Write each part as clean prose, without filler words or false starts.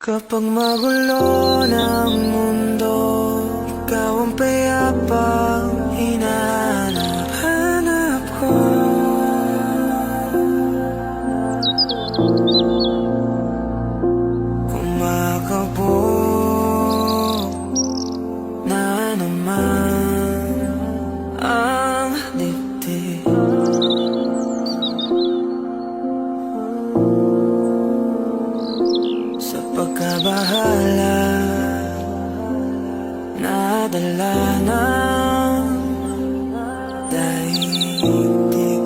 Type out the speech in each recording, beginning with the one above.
Kapag magulo ng mundo, ikaw ang payapang hinahanap-hanap ko. Kumakabog na naman ang dibdib. Sa pagkabahala, nadala ng daigdig.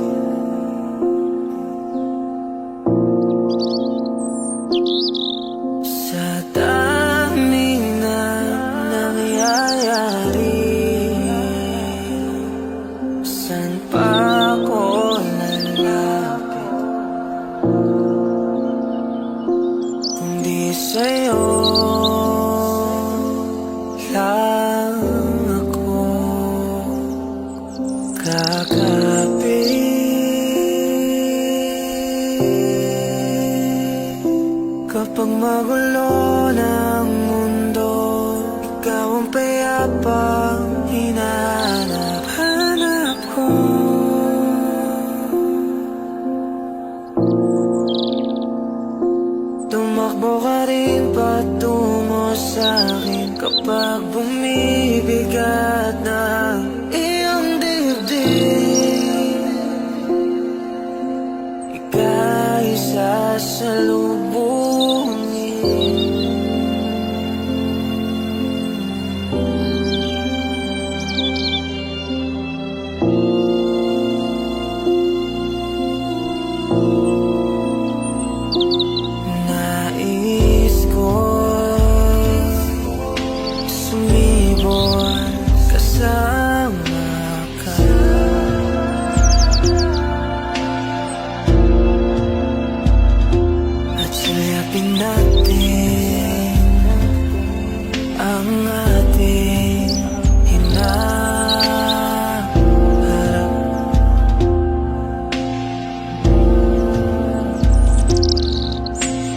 Sa daming na nangyayari, saan pa ako lalapit kundi sa'yo lang ako kakapit. Kapag magulo ng mundo, ikaw ang payapang hinahanap-hanap ko. Tumakbo ka rin patungo sa'kin kapag bumibigat na iyong dibdib. Ika'y sasalubungin. Nais ko'y sumibol kasama ka. At sayapin natin ang ating hinaharap.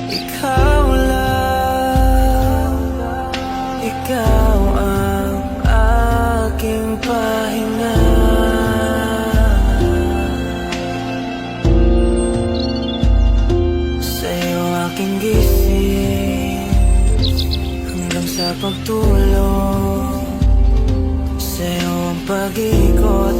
Ikaw lang, ikaw ang aking pahinga. Sa'yo aking gising hanggang sa pagtulog. Sa'yo ang pag-ikot